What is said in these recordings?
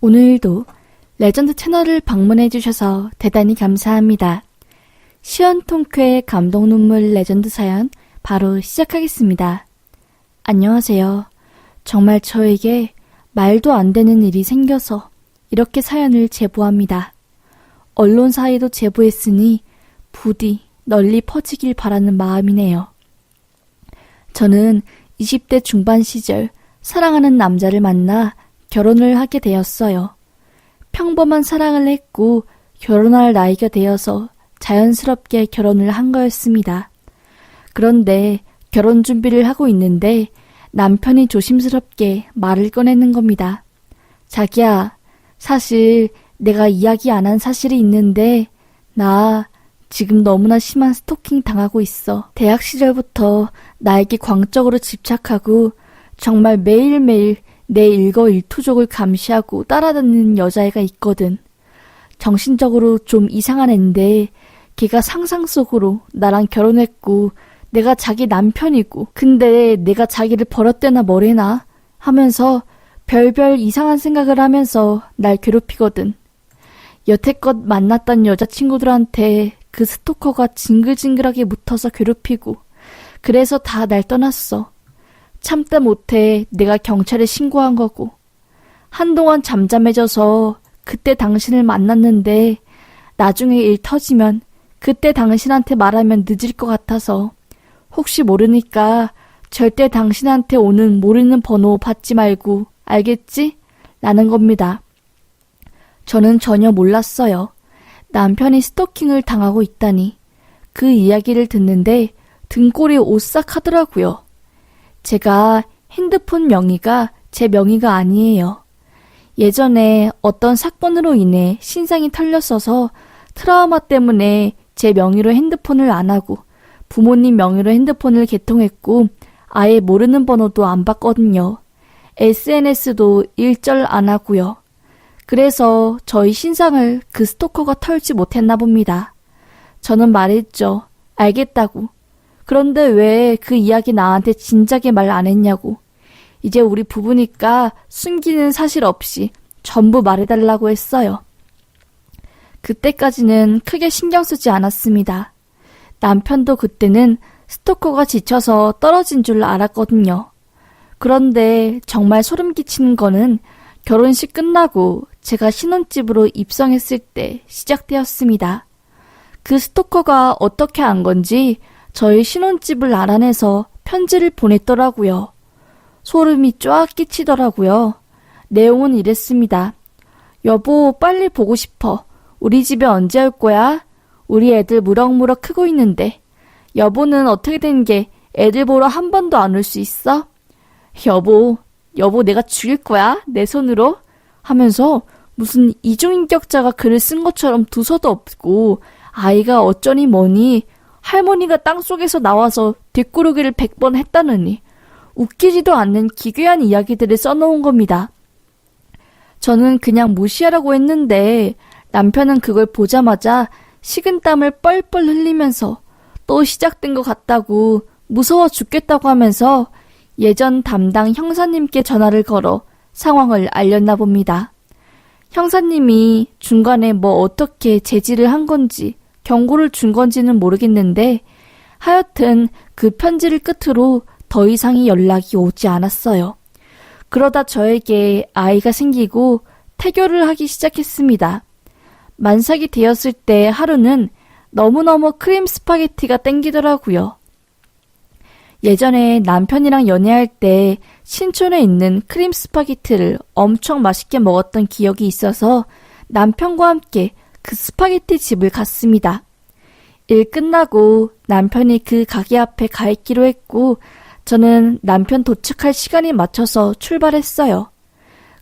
오늘도 레전드 채널을 방문해주셔서 대단히 감사합니다. 시원통쾌의 감동 눈물 레전드 사연 바로 시작하겠습니다. 안녕하세요. 정말 저에게 말도 안 되는 일이 생겨서 이렇게 사연을 제보합니다. 언론사에도 제보했으니 부디 널리 퍼지길 바라는 마음이네요. 저는 20대 중반 시절 사랑하는 남자를 만나 결혼을 하게 되었어요. 평범한 사랑을 했고 결혼할 나이가 되어서 자연스럽게 결혼을 한 거였습니다. 그런데 결혼 준비를 하고 있는데 남편이 조심스럽게 말을 꺼내는 겁니다. 자기야, 사실 내가 이야기 안 한 사실이 있는데 나 지금 너무나 심한 스토킹 당하고 있어. 대학 시절부터 나에게 광적으로 집착하고 정말 매일매일 내 일거일투족을 감시하고 따라다니는 여자애가 있거든. 정신적으로 좀 이상한 앤데 걔가 상상 속으로 나랑 결혼했고 내가 자기 남편이고 근데 내가 자기를 버렸대나 뭐래나 하면서 별별 이상한 생각을 하면서 날 괴롭히거든. 여태껏 만났던 여자친구들한테 그 스토커가 징글징글하게 묻어서 괴롭히고 그래서 다 날 떠났어. 참다 못해 내가 경찰에 신고한 거고 한동안 잠잠해져서 그때 당신을 만났는데 나중에 일 터지면 그때 당신한테 말하면 늦을 것 같아서 혹시 모르니까 절대 당신한테 오는 모르는 번호 받지 말고 알겠지? 라는 겁니다. 저는 전혀 몰랐어요. 남편이 스토킹을 당하고 있다니. 그 이야기를 듣는데 등골이 오싹하더라고요. 제가 핸드폰 명의가 제 명의가 아니에요. 예전에 어떤 사건으로 인해 신상이 털렸어서 트라우마 때문에 제 명의로 핸드폰을 안 하고 부모님 명의로 핸드폰을 개통했고 아예 모르는 번호도 안 받거든요. SNS도 일절 안 하고요. 그래서 저희 신상을 그 스토커가 털지 못했나 봅니다. 저는 말했죠. 알겠다고. 그런데 왜 그 이야기 나한테 진작에 말 안 했냐고. 이제 우리 부부니까 숨기는 사실 없이 전부 말해달라고 했어요. 그때까지는 크게 신경 쓰지 않았습니다. 남편도 그때는 스토커가 지쳐서 떨어진 줄 알았거든요. 그런데 정말 소름 끼치는 거는 결혼식 끝나고 제가 신혼집으로 입성했을 때 시작되었습니다. 그 스토커가 어떻게 안 건지 저희 신혼집을 알아내서 편지를 보냈더라고요. 소름이 쫙 끼치더라고요. 내용은 이랬습니다. 여보, 빨리 보고 싶어. 우리 집에 언제 올 거야? 우리 애들 무럭무럭 크고 있는데. 여보는 어떻게 된 게 애들 보러 한 번도 안 올 수 있어? 여보 내가 죽일 거야? 내 손으로? 하면서 무슨 이중인격자가 글을 쓴 것처럼 두서도 없고 아이가 어쩌니 뭐니 할머니가 땅속에서 나와서 뒷구르기를 100번 했다느니 웃기지도 않는 기괴한 이야기들을 써놓은 겁니다. 저는 그냥 무시하라고 했는데 남편은 그걸 보자마자 식은땀을 뻘뻘 흘리면서 또 시작된 것 같다고 무서워 죽겠다고 하면서 예전 담당 형사님께 전화를 걸어 상황을 알렸나 봅니다. 형사님이 중간에 뭐 어떻게 제지를 한 건지 경고를 준 건지는 모르겠는데 하여튼 그 편지를 끝으로 더 이상의 연락이 오지 않았어요. 그러다 저에게 아이가 생기고 태교를 하기 시작했습니다. 만삭이 되었을 때 하루는 너무너무 크림 스파게티가 땡기더라고요. 예전에 남편이랑 연애할 때 신촌에 있는 크림 스파게티를 엄청 맛있게 먹었던 기억이 있어서 남편과 함께 그 스파게티 집을 갔습니다. 일 끝나고 남편이 그 가게 앞에 가 있기로 했고 저는 남편 도착할 시간에 맞춰서 출발했어요.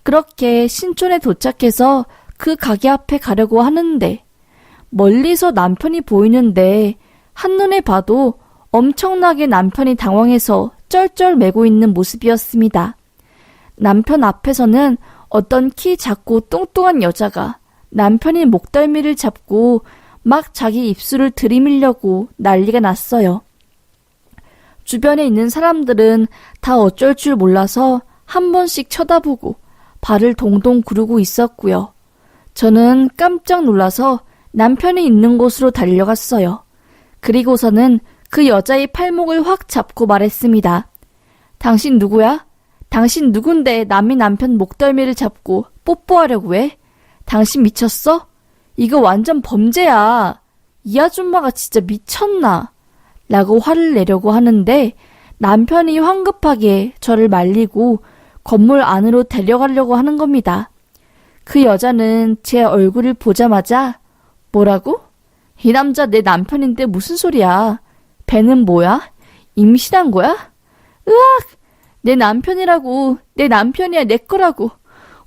그렇게 신촌에 도착해서 그 가게 앞에 가려고 하는데 멀리서 남편이 보이는데 한눈에 봐도 엄청나게 남편이 당황해서 쩔쩔매고 있는 모습이었습니다. 남편 앞에서는 어떤 키 작고 뚱뚱한 여자가 남편이 목덜미를 잡고 막 자기 입술을 들이밀려고 난리가 났어요. 주변에 있는 사람들은 다 어쩔 줄 몰라서 한 번씩 쳐다보고 발을 동동 구르고 있었고요. 저는 깜짝 놀라서 남편이 있는 곳으로 달려갔어요. 그리고서는 그 여자의 팔목을 확 잡고 말했습니다. 당신 누구야? 당신 누군데 남의 남편 목덜미를 잡고 뽀뽀하려고 해? 당신 미쳤어? 이거 완전 범죄야. 이 아줌마가 진짜 미쳤나? 라고 화를 내려고 하는데 남편이 황급하게 저를 말리고 건물 안으로 데려가려고 하는 겁니다. 그 여자는 제 얼굴을 보자마자 뭐라고? 이 남자 내 남편인데 무슨 소리야? 배는 뭐야? 임신한 거야? 으악! 내 남편이라고. 내 남편이야. 내 거라고.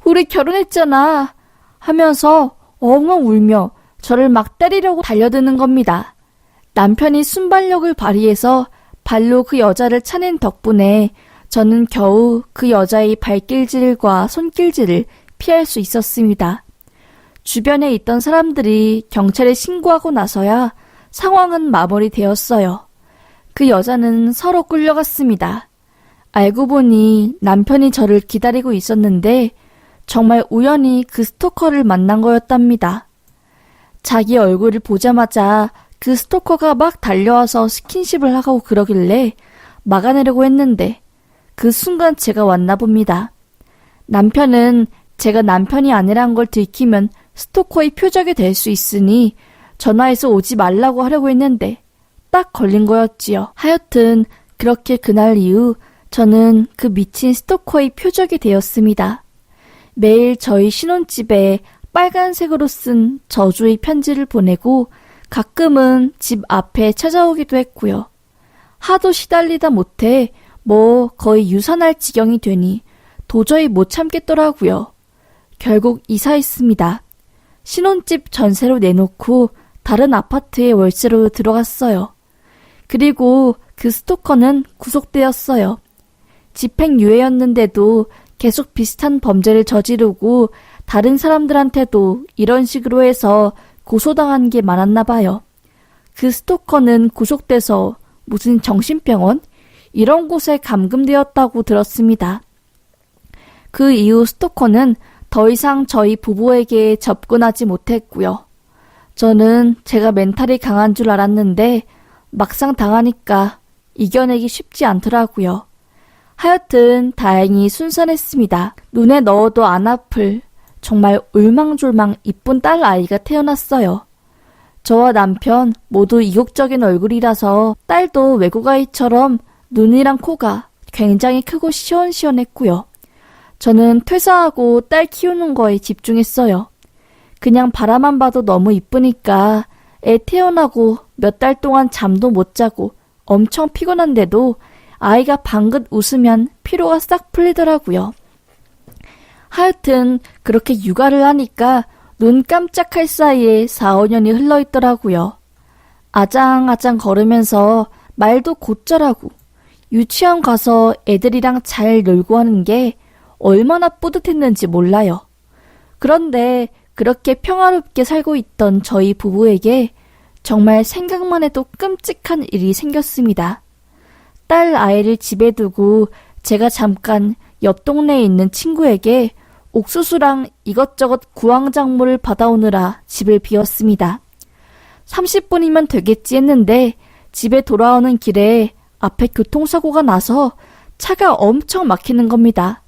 우리 결혼했잖아. 하면서 엉엉 울며 저를 막 때리려고 달려드는 겁니다. 남편이 순발력을 발휘해서 발로 그 여자를 차낸 덕분에 저는 겨우 그 여자의 발길질과 손길질을 피할 수 있었습니다. 주변에 있던 사람들이 경찰에 신고하고 나서야 상황은 마무리되었어요. 그 여자는 서로 끌려갔습니다. 알고 보니 남편이 저를 기다리고 있었는데 정말 우연히 그 스토커를 만난 거였답니다. 자기 얼굴을 보자마자 그 스토커가 막 달려와서 스킨십을 하고 그러길래 막아내려고 했는데 그 순간 제가 왔나 봅니다. 남편은 제가 남편이 아니란 걸 들키면 스토커의 표적이 될 수 있으니 전화해서 오지 말라고 하려고 했는데 딱 걸린 거였지요. 하여튼 그렇게 그날 이후 저는 그 미친 스토커의 표적이 되었습니다. 매일 저희 신혼집에 빨간색으로 쓴 저주의 편지를 보내고 가끔은 집 앞에 찾아오기도 했고요. 하도 시달리다 못해 거의 유산할 지경이 되니 도저히 못 참겠더라고요. 결국 이사했습니다. 신혼집 전세로 내놓고 다른 아파트에 월세로 들어갔어요. 그리고 그 스토커는 구속되었어요. 집행유예였는데도 계속 비슷한 범죄를 저지르고 다른 사람들한테도 이런 식으로 해서 고소당한 게 많았나 봐요. 그 스토커는 구속돼서 무슨 정신병원? 이런 곳에 감금되었다고 들었습니다. 그 이후 스토커는 더 이상 저희 부부에게 접근하지 못했고요. 저는 제가 멘탈이 강한 줄 알았는데 막상 당하니까 이겨내기 쉽지 않더라고요. 하여튼 다행히 순산했습니다. 눈에 넣어도 안 아플 정말 울망졸망 이쁜 딸 아이가 태어났어요. 저와 남편 모두 이국적인 얼굴이라서 딸도 외국 아이처럼 눈이랑 코가 굉장히 크고 시원시원했고요. 저는 퇴사하고 딸 키우는 거에 집중했어요. 그냥 바라만 봐도 너무 이쁘니까 애 태어나고 몇 달 동안 잠도 못 자고 엄청 피곤한데도 아이가 방긋 웃으면 피로가 싹 풀리더라고요. 하여튼 그렇게 육아를 하니까 눈 깜짝할 사이에 4, 5년이 흘러있더라고요. 아장아장 걸으면서 말도 곧잘하고 유치원 가서 애들이랑 잘 놀고 하는 게 얼마나 뿌듯했는지 몰라요. 그런데 그렇게 평화롭게 살고 있던 저희 부부에게 정말 생각만 해도 끔찍한 일이 생겼습니다. 딸 아이를 집에 두고 제가 잠깐 옆 동네에 있는 친구에게 옥수수랑 이것저것 구황작물을 받아오느라 집을 비웠습니다. 30분이면 되겠지 했는데 집에 돌아오는 길에 앞에 교통사고가 나서 차가 엄청 막히는 겁니다.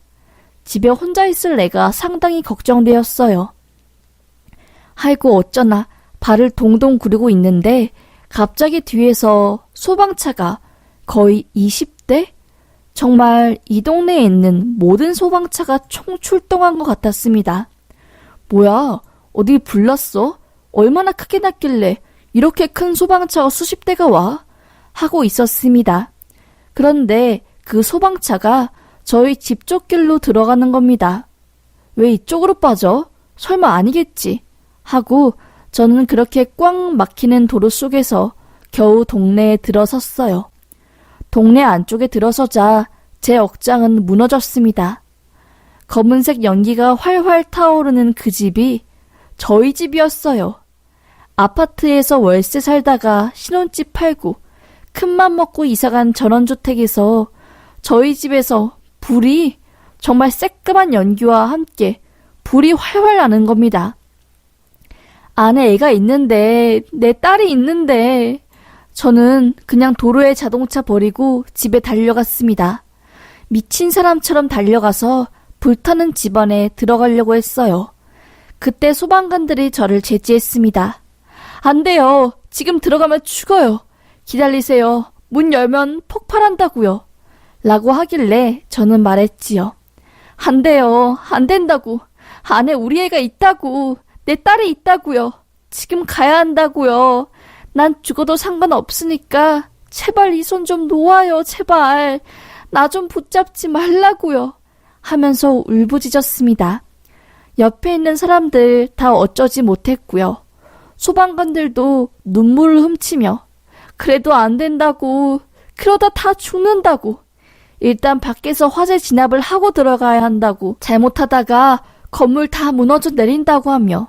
집에 혼자 있을 애가 상당히 걱정되었어요. 아이고 어쩌나 발을 동동 구르고 있는데 갑자기 뒤에서 소방차가 거의 20대? 정말 이 동네에 있는 모든 소방차가 총 출동한 것 같았습니다. 뭐야, 어디 불났어? 얼마나 크게 났길래 이렇게 큰 소방차가 수십 대가 와? 하고 있었습니다. 그런데 그 소방차가 저희 집 쪽길로 들어가는 겁니다. 왜 이쪽으로 빠져? 설마 아니겠지? 하고 저는 그렇게 꽉 막히는 도로 속에서 겨우 동네에 들어섰어요. 동네 안쪽에 들어서자 제 억장은 무너졌습니다. 검은색 연기가 활활 타오르는 그 집이 저희 집이었어요. 아파트에서 월세 살다가 신혼집 팔고 큰맘 먹고 이사간 전원주택에서 저희 집에서 불이 정말 새까만 연기와 함께 불이 활활 나는 겁니다. 안에 애가 있는데, 내 딸이 있는데, 저는 그냥 도로에 자동차 버리고 집에 달려갔습니다. 미친 사람처럼 달려가서 불타는 집안에 들어가려고 했어요. 그때 소방관들이 저를 제지했습니다. 안 돼요. 지금 들어가면 죽어요. 기다리세요. 문 열면 폭발한다고요. 라고 하길래 저는 말했지요. 안 돼요. 안 된다고. 안에 우리 애가 있다고. 내 딸이 있다고요. 지금 가야 한다고요. 난 죽어도 상관없으니까 제발 이 손 좀 놓아요. 제발. 나 좀 붙잡지 말라고요. 하면서 울부짖었습니다. 옆에 있는 사람들 다 어쩌지 못했고요. 소방관들도 눈물을 훔치며 그래도 안 된다고, 그러다 다 죽는다고, 일단 밖에서 화재 진압을 하고 들어가야 한다고, 잘못하다가 건물 다 무너져 내린다고 하며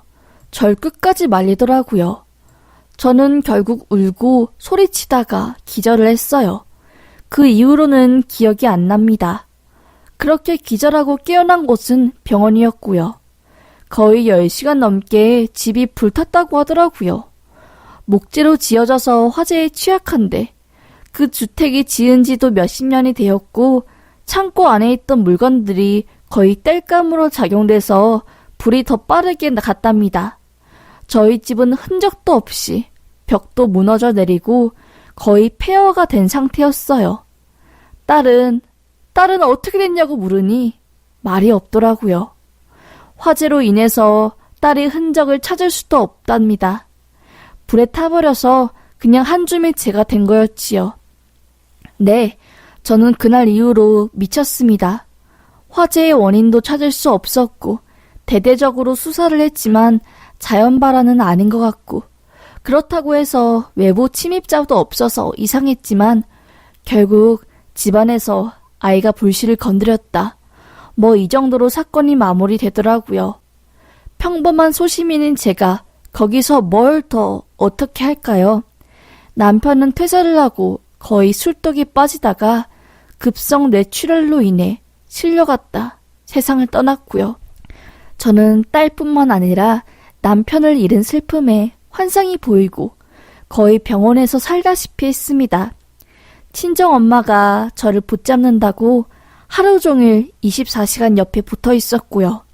절 끝까지 말리더라고요. 저는 결국 울고 소리치다가 기절을 했어요. 그 이후로는 기억이 안 납니다. 그렇게 기절하고 깨어난 곳은 병원이었고요. 거의 10시간 넘게 집이 불탔다고 하더라고요. 목재로 지어져서 화재에 취약한데 그 주택이 지은 지도 몇십 년이 되었고 창고 안에 있던 물건들이 거의 땔감으로 작용돼서 불이 더 빠르게 갔답니다. 저희 집은 흔적도 없이 벽도 무너져 내리고 거의 폐허가 된 상태였어요. 딸은 어떻게 됐냐고 물으니 말이 없더라고요. 화재로 인해서 딸이 흔적을 찾을 수도 없답니다. 불에 타버려서 그냥 한 줌의 재가 된 거였지요. 네, 저는 그날 이후로 미쳤습니다. 화재의 원인도 찾을 수 없었고 대대적으로 수사를 했지만 자연발화는 아닌 것 같고 그렇다고 해서 외부 침입자도 없어서 이상했지만 결국 집안에서 아이가 불씨를 건드렸다. 뭐 이 정도로 사건이 마무리되더라고요. 평범한 소시민인 제가 거기서 뭘 더 어떻게 할까요? 남편은 퇴사를 하고 거의 술독에 빠지다가 급성 뇌출혈로 인해 실려갔다 세상을 떠났고요. 저는 딸뿐만 아니라 남편을 잃은 슬픔에 환상이 보이고 거의 병원에서 살다시피 했습니다. 친정엄마가 저를 붙잡는다고 하루 종일 24시간 옆에 붙어 있었고요.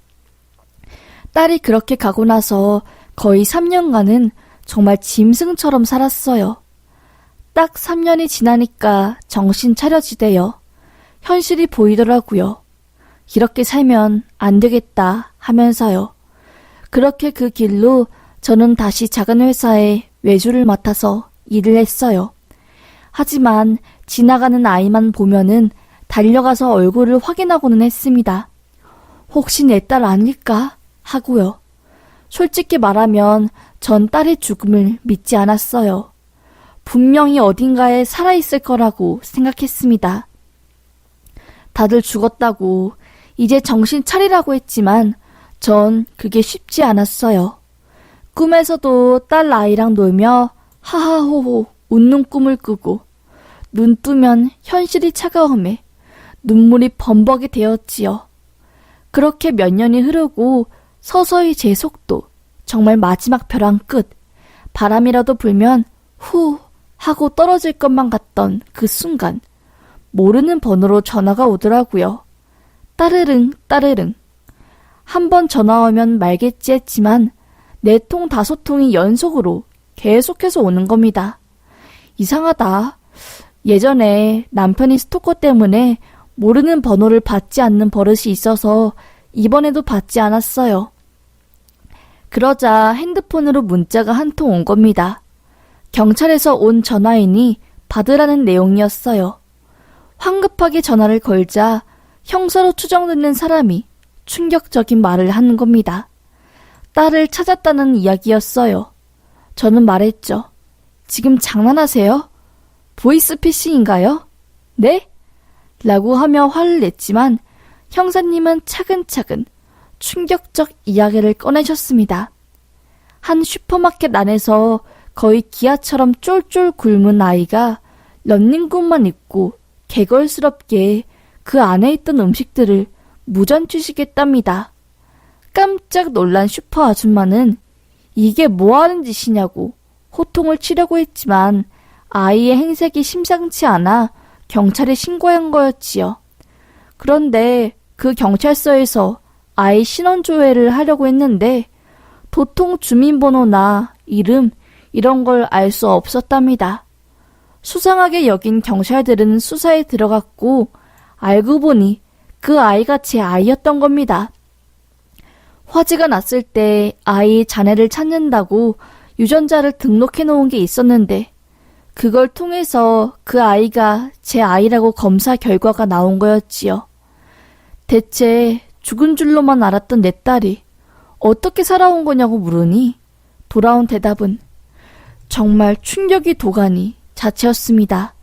딸이 그렇게 가고 나서 거의 3년간은 정말 짐승처럼 살았어요. 딱 3년이 지나니까 정신 차려지대요. 현실이 보이더라고요. 이렇게 살면 안 되겠다 하면서요. 그렇게 그 길로 저는 다시 작은 회사에 외주를 맡아서 일을 했어요. 하지만 지나가는 아이만 보면은 달려가서 얼굴을 확인하고는 했습니다. 혹시 내 딸 아닐까 하고요. 솔직히 말하면 전 딸의 죽음을 믿지 않았어요. 분명히 어딘가에 살아있을 거라고 생각했습니다. 다들 죽었다고 이제 정신 차리라고 했지만 전 그게 쉽지 않았어요. 꿈에서도 딸 아이랑 놀며 하하호호 웃는 꿈을 꾸고 눈 뜨면 현실이 차가움에 눈물이 범벅이 되었지요. 그렇게 몇 년이 흐르고 서서히 제 속도, 정말 마지막 벼랑 끝, 바람이라도 불면 후 하고 떨어질 것만 같던 그 순간 모르는 번호로 전화가 오더라고요. 따르릉 따르릉. 한 번 전화 오면 말겠지 했지만 4통 5통이 연속으로 계속해서 오는 겁니다. 이상하다. 예전에 남편이 스토커 때문에 모르는 번호를 받지 않는 버릇이 있어서 이번에도 받지 않았어요. 그러자 핸드폰으로 문자가 한 통 온 겁니다. 경찰에서 온 전화이니 받으라는 내용이었어요. 황급하게 전화를 걸자 형사로 추정되는 사람이 충격적인 말을 하는 겁니다. 딸을 찾았다는 이야기였어요. 저는 말했죠. 지금 장난하세요? 보이스피싱인가요? 네? 라고 하며 화를 냈지만 형사님은 차근차근 충격적 이야기를 꺼내셨습니다. 한 슈퍼마켓 안에서 거의 기아처럼 쫄쫄 굶은 아이가 런닝구만 입고 개걸스럽게 그 안에 있던 음식들을 무전취식했답니다. 깜짝 놀란 슈퍼 아줌마는 이게 뭐하는 짓이냐고 호통을 치려고 했지만 아이의 행색이 심상치 않아 경찰에 신고한 거였지요. 그런데 그 경찰서에서 아이 신원조회를 하려고 했는데 도통 주민번호나 이름 이런 걸 알 수 없었답니다. 수상하게 여긴 경찰들은 수사에 들어갔고 알고 보니 그 아이가 제 아이였던 겁니다. 화재가 났을 때 아이의 자네를 찾는다고 유전자를 등록해 놓은 게 있었는데 그걸 통해서 그 아이가 제 아이라고 검사 결과가 나온 거였지요. 대체 죽은 줄로만 알았던 내 딸이 어떻게 살아온 거냐고 물으니 돌아온 대답은 정말 충격이 도가니 자체였습니다.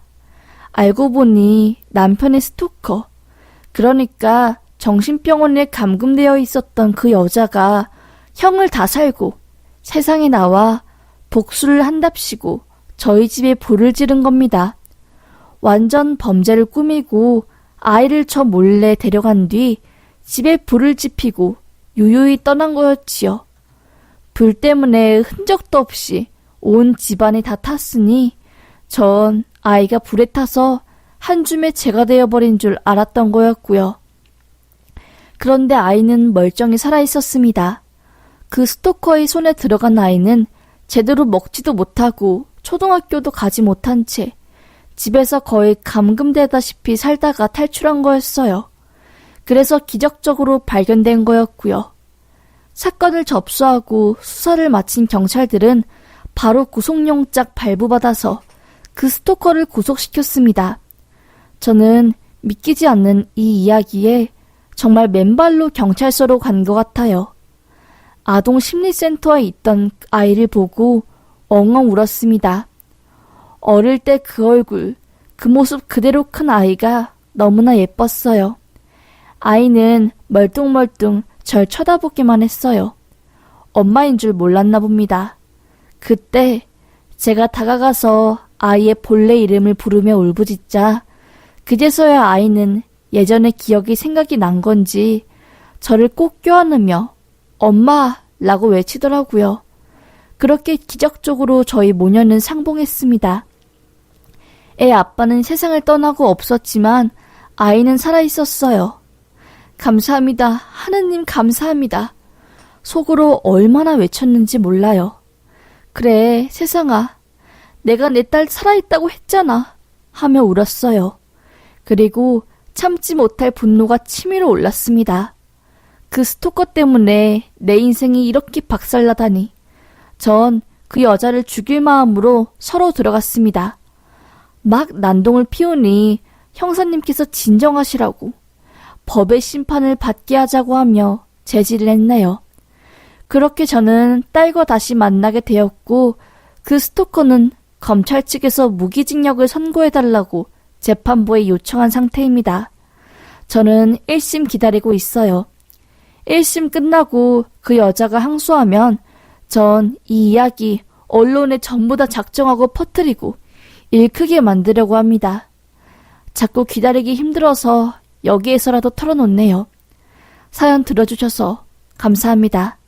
알고 보니 남편의 스토커, 그러니까 정신병원에 감금되어 있었던 그 여자가 형을 다 살고 세상에 나와 복수를 한답시고 저희 집에 불을 지른 겁니다. 완전 범죄를 꾸미고 아이를 저 몰래 데려간 뒤 집에 불을 지피고 유유히 떠난 거였지요. 불 때문에 흔적도 없이 온 집안이 다 탔으니 전 아이가 불에 타서 한 줌의 재가 되어버린 줄 알았던 거였고요. 그런데 아이는 멀쩡히 살아있었습니다. 그 스토커의 손에 들어간 아이는 제대로 먹지도 못하고 초등학교도 가지 못한 채 집에서 거의 감금되다시피 살다가 탈출한 거였어요. 그래서 기적적으로 발견된 거였고요. 사건을 접수하고 수사를 마친 경찰들은 바로 구속영장 발부받아서 그 스토커를 구속시켰습니다. 저는 믿기지 않는 이 이야기에 정말 맨발로 경찰서로 간 것 같아요. 아동 심리센터에 있던 아이를 보고 엉엉 울었습니다. 어릴 때 그 얼굴, 그 모습 그대로 큰 아이가 너무나 예뻤어요. 아이는 멀뚱멀뚱 절 쳐다보기만 했어요. 엄마인 줄 몰랐나 봅니다. 그때 제가 다가가서 아이의 본래 이름을 부르며 울부짖자 그제서야 아이는 예전의 기억이 생각이 난 건지 저를 꼭 껴안으며 엄마라고 외치더라고요. 그렇게 기적적으로 저희 모녀는 상봉했습니다. 애 아빠는 세상을 떠나고 없었지만 아이는 살아있었어요. 감사합니다. 하느님 감사합니다. 속으로 얼마나 외쳤는지 몰라요. 그래 세상아, 내가 내 딸 살아있다고 했잖아 하며 울었어요. 그리고 참지 못할 분노가 치밀어 올랐습니다. 그 스토커 때문에 내 인생이 이렇게 박살나다니. 전 그 여자를 죽일 마음으로 서로 들어갔습니다. 막 난동을 피우니 형사님께서 진정하시라고 법의 심판을 받게 하자고 하며 제지를 했네요. 그렇게 저는 딸과 다시 만나게 되었고 그 스토커는 검찰 측에서 무기징역을 선고해달라고 재판부에 요청한 상태입니다. 저는 1심 기다리고 있어요. 1심 끝나고 그 여자가 항소하면 전 이 이야기 언론에 전부 다 작정하고 퍼뜨리고 일 크게 만들려고 합니다. 자꾸 기다리기 힘들어서 여기에서라도 털어놓네요. 사연 들어주셔서 감사합니다.